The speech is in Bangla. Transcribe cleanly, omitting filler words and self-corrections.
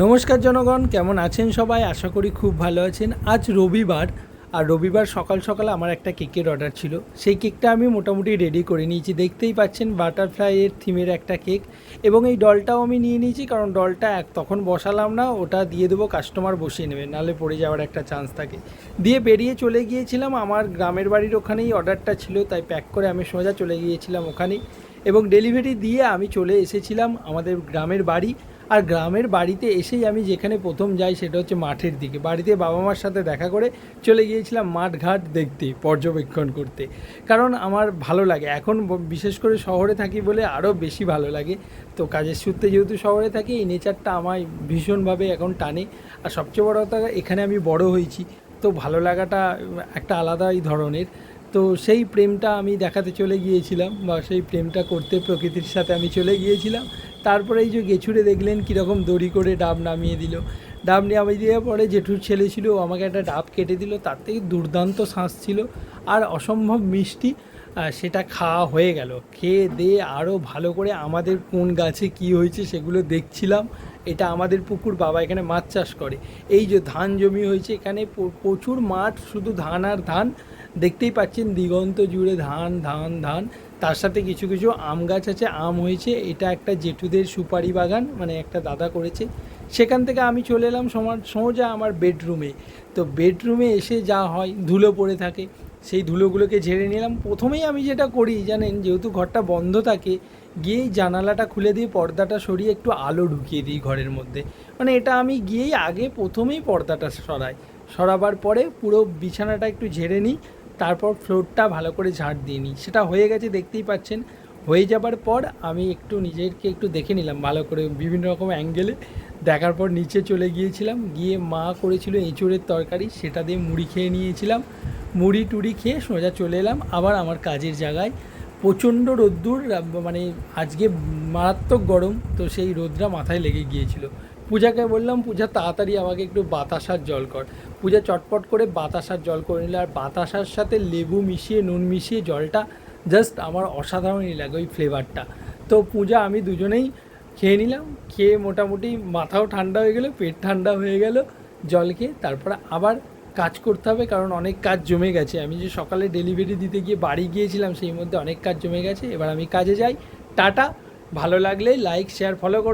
নমস্কার জনগণ, কেমন আছেন সবাই? আশা করি খুব ভালো আছেন। আজ রবিবার, আর রবিবার সকাল সকাল আমার একটা কেকের অর্ডার ছিল। সেই কেকটা আমি মোটামুটি রেডি করে নিয়েছি। দেখতেই পাচ্ছেন বাটারফ্লাইয়ের থিমের একটা কেক, এবং এই ডলটাও আমি নিয়ে নিয়েছি, কারণ ডলটা তখন বসালাম না, ওটা দিয়ে দেবো, কাস্টমার বসিয়ে নেবে, নাহলে পড়ে যাওয়ার একটা চান্স থাকে। দিয়ে বেরিয়ে চলে গিয়েছিলাম, আমার গ্রামের বাড়ির ওখানেই অর্ডারটা ছিল, তাই প্যাক করে আমি সোজা চলে গিয়েছিলাম ওখানেই, এবং ডেলিভারি দিয়ে আমি চলে এসেছিলাম আমাদের গ্রামের বাড়ি। আর গ্রামের বাড়িতে এসেই আমি যেখানে প্রথম যাই সেটা হচ্ছে মাঠের দিকে। বাড়িতে বাবা মার সাথে দেখা করে চলে গিয়েছিলাম মাঠঘাট দেখতে, পর্যবেক্ষণ করতে, কারণ আমার ভালো লাগে। এখন বিশেষ করে শহরে থাকি বলে আরও বেশি ভালো লাগে। তো কাজের সূত্রে যেহেতু শহরে থাকি, এই নেচারটা আমায় ভীষণভাবে এখন টানে। আর সবচেয়ে বড় কথা, এখানে আমি বড় হয়েছি, তো ভালো লাগাটা একটা আলাদাই ধরনের। তো সেই প্রেমটা আমি দেখাতে চলে গিয়েছিলাম, বা সেই প্রেমটা করতে প্রকৃতির সাথে আমি চলে গিয়েছিলাম। তারপরে এই যে গেছুড়ে দেখলেন কীরকম দড়ি করে ডাব নামিয়ে দিল। ডাব নামিয়ে দেওয়ার পরে জেঠুর ছেলে ছিল, ও আমাকে একটা ডাব কেটে দিল, তার থেকে দুর্দান্ত শাঁস ছিল আর অসম্ভব মিষ্টি। সেটা খাওয়া হয়ে গেল। খেয়ে দিয়ে আরও ভালো করে আমাদের কোন গাছে কী হয়েছে সেগুলো দেখছিলাম। এটা আমাদের পুকুর, বাবা এখানে মাছ চাষ করে। এই যে ধান জমি হয়েছে এখানে, প্রচুর মাঠ, শুধু ধান আর ধান। দেখতেই পাচ্ছেন দিগন্ত জুড়ে ধান ধান ধান। তার সাথে কিছু কিছু আম গাছ আছে, আম হয়েছে। এটা একটা জেঠুদের সুপারি বাগান, মানে একটা দাদা করেছে। সেখান থেকে আমি চলে এলাম সোজা আমার বেডরুমে। তো বেডরুমে এসে যা হয়, ধুলো পড়ে থাকে, সেই ধুলোগুলোকে ঝেড়ে নিলাম। প্রথমেই আমি যেটা করি জানেন, যেহেতু ঘরটা বন্ধ থাকে, গিয়েই জানালাটা খুলে দিয়ে পর্দাটা সরিয়ে একটু আলো ঢুকিয়ে দিই ঘরের মধ্যে। মানে এটা আমি গিয়েই আগে প্রথমেই পর্দাটা সরাই। সরাবার পরে পুরো বিছানাটা একটু ঝেড়ে নিই, তারপর ফ্লোরটা ভালো করে ঝাড় দিয়ে নিই। সেটা হয়ে গেছে, দেখতেই পাচ্ছেন। হয়ে যাবার পর আমি একটু নিজেকে একটু দেখে নিলাম ভালো করে, বিভিন্ন রকম অ্যাঙ্গেলে। দেখার পর নিচে চলে গিয়েছিলাম, গিয়ে মা করেছিল এঁচোড়ের তরকারি, সেটা দিয়ে মুড়ি খেয়ে নিয়েছিলাম। মুড়ি টুড়ি খেয়ে সোজা চলে এলাম আবার আমার কাজের জায়গায়। প্রচণ্ড রোদ্দুর, মানে আজকে মারাত্মক গরম, তো সেই রোদটা মাথায় লেগে গিয়েছিল। পূজাকে বললাম, পূজা তাড়াতাড়ি আমাকে একটু বাতাসার জল কর। পূজা চটপট করে বাতাসার জল করে নিল, আর বাতাসার সাথে লেবু মিশিয়ে, নুন মিশিয়ে জলটা জাস্ট আমার অসাধারণই লাগে ওই ফ্লেভারটা। তো পূজা আমি দুজনেই খেয়ে নিলাম। খেয়ে মোটামুটি মাথাও ঠান্ডা হয়ে গেলো, পেট ঠান্ডা হয়ে গেল জল খেয়ে। তারপরে আবার কাজ করতে হবে, কারণ অনেক কাজ জমে গেছে। আমি যে সকালে ডেলিভারি দিতে গিয়ে বাড়ি গিয়েছিলাম, সেই মধ্যে অনেক কাজ জমে গেছে। এবার আমি কাজে যাই। টাটা। ভালো লাগলে লাইক, শেয়ার, ফলো করুন।